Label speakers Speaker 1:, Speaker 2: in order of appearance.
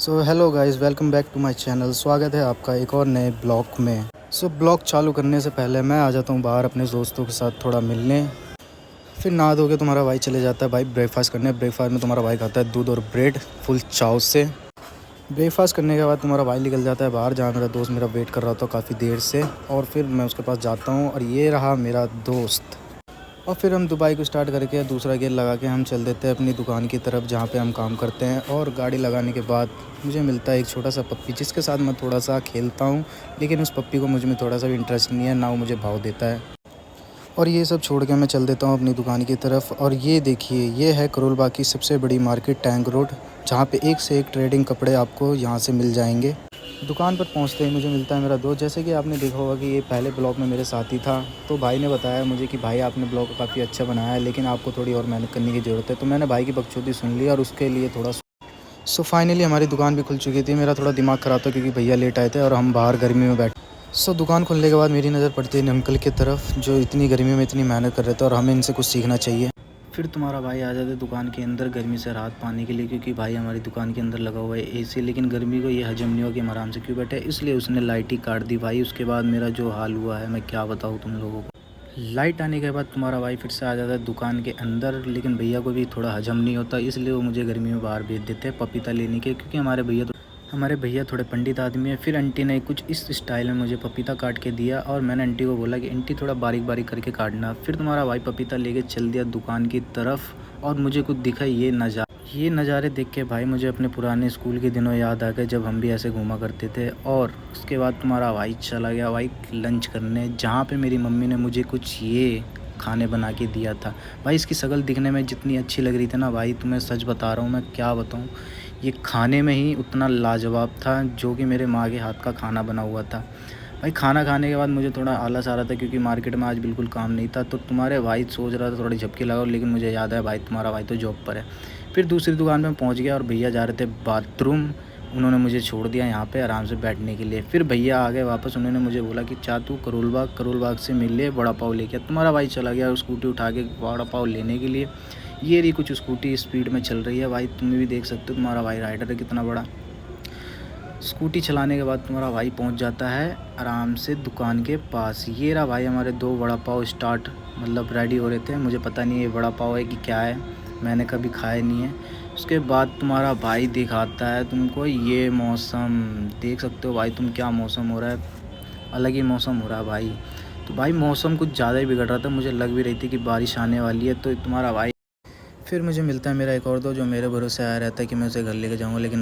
Speaker 1: Hello guys, welcome back to my channel. स्वागत है आपका एक और नए ब्लॉग में। ब्लॉग चालू करने से पहले मैं आ जाता हूँ बाहर अपने दोस्तों के साथ थोड़ा मिलने। फिर नहा धो के तुम्हारा भाई चले जाता है भाई ब्रेकफास्ट करने। ब्रेकफास्ट में तुम्हारा भाई खाता है दूध और ब्रेड फुल चाव से। ब्रेकफास्ट करने के बाद तुम्हारा भाई निकल जाता है बाहर, जहाँ मेरा दोस्त मेरा वेट कर रहा था काफ़ी देर से। और फिर मैं उसके पास जाता हूँ और ये रहा मेरा दोस्त। और फिर हम दुबई को स्टार्ट करके दूसरा गियर लगा के हम चल देते हैं अपनी दुकान की तरफ, जहाँ पे हम काम करते हैं। और गाड़ी लगाने के बाद मुझे मिलता है एक छोटा सा पप्पी, जिसके साथ मैं थोड़ा सा खेलता हूँ। लेकिन उस पप्पी को मुझ में थोड़ा सा भी इंटरेस्ट नहीं है, ना वो मुझे भाव देता है। और ये सब छोड़ के मैं चल देता हूँ अपनी दुकान की तरफ। और ये देखिए, ये है करोल बाग की सबसे बड़ी मार्केट टैंक रोड, जहाँ पे एक से एक ट्रेडिंग कपड़े आपको यहाँ से मिल जाएंगे। दुकान पर पहुंचते ही मुझे मिलता है मेरा दोस्त। जैसे कि आपने देखा होगा कि ये पहले ब्लॉग में मेरे साथ ही था, तो भाई ने बताया मुझे कि भाई आपने ब्लॉग काफ़ी अच्छा बनाया है, लेकिन आपको थोड़ी और मेहनत करने की ज़रूरत है। तो मैंने भाई की बकचोदी सुन ली और उसके लिए थोड़ा फाइनली हमारी दुकान भी खुल चुकी थी। मेरा थोड़ा दिमाग ख़राब था क्योंकि भैया लेट आए थे और हम बाहर गर्मी में बैठे। दुकान खुलने के बाद मेरी नज़र पड़ती है इन अंकल की तरफ, जो इतनी गर्मी में इतनी मेहनत कर रहे थे और हमें इनसे कुछ सीखना चाहिए। फिर तुम्हारा भाई आ जाता है दुकान के अंदर गर्मी से राहत पाने के लिए, क्योंकि भाई हमारी दुकान के अंदर लगा हुआ है एसी, लेकिन गर्मी को ये हजम नहीं हो कि हम आराम से क्यों बैठे, इसलिए उसने लाइट ही काट दी भाई। उसके बाद मेरा जो हाल हुआ है मैं क्या बताऊँ तुम लोगों को। लाइट आने के बाद तुम्हारा भाई फिर से आ जाता है दुकान के अंदर, लेकिन भैया को भी थोड़ा हजम नहीं होता, इसलिए वो मुझे गर्मी में बाहर भेज देते हैं पपीता लेने के, क्योंकि हमारे भैया थोड़े पंडित आदमी है। फिर आंटी ने कुछ इस स्टाइल में मुझे पपीता काट के दिया और मैंने आंटी को बोला कि आंटी थोड़ा बारीक बारीक करके काटना। फिर तुम्हारा भाई पपीता लेके चल दिया दुकान की तरफ और मुझे कुछ दिखा ये नज़ारे देख के भाई मुझे अपने पुराने स्कूल के दिनों याद आ गए, जब हम भी ऐसे घूमा करते थे। और उसके बाद तुम्हारा भाई चला गया भाई लंच करने, जहाँ पे मेरी मम्मी ने मुझे कुछ ये खाने बना के दिया था। भाई इसकी शक्ल दिखने में जितनी अच्छी लग रही थी ना भाई, तुम्हें सच बता रहा हूँ, मैं क्या बताऊँ, ये खाने में ही उतना लाजवाब था जो कि मेरे माँ के हाथ का खाना बना हुआ था। भाई खाना खाने के बाद मुझे थोड़ा आलस आ रहा था, क्योंकि मार्केट में आज बिल्कुल काम नहीं था। तो तुम्हारे भाई सोच रहा था थोड़ी झपकी लगाओ, लेकिन मुझे याद है भाई तुम्हारा भाई तो जॉब पर है। फिर दूसरी दुकान में पहुंच गया और भैया जा रहे थे बाथरूम। उन्होंने मुझे छोड़ दिया यहाँ पे आराम से बैठने के लिए। फिर भैया आ गए वापस, उन्होंने मुझे बोला कि चा तू करोल बाग से मिल ले, बड़ा पाव लेके। तुम्हारा भाई चला गया स्कूटी उठा के बड़ा पाव लेने के लिए। ये रही कुछ स्कूटी स्पीड में चल रही है भाई, तुम्हें भी देख सकते हो तुम्हारा भाई राइडर है कितना बड़ा। स्कूटी चलाने के बाद तुम्हारा भाई पहुंच जाता है आराम से दुकान के पास। ये रहा भाई हमारे दो वड़ा पाव स्टार्ट, मतलब रेडी हो रहे थे। मुझे पता नहीं है ये वड़ा पाव है कि क्या है, मैंने कभी खाया नहीं है। उसके बाद तुम्हारा भाई दिखाता है तुमको ये मौसम, देख सकते हो भाई तुम क्या मौसम हो रहा है, अलग ही मौसम हो रहा है भाई। तो भाई मौसम कुछ ज़्यादा ही बिगड़ रहा था, मुझे लग भी रही थी कि बारिश आने वाली है। तो तुम्हारा भाई फिर मुझे मिलता है मेरा एक और दोस्त, जो मेरे भरोसे आया रहता है कि मैं उसे घर लेके जाऊँगा, लेकिन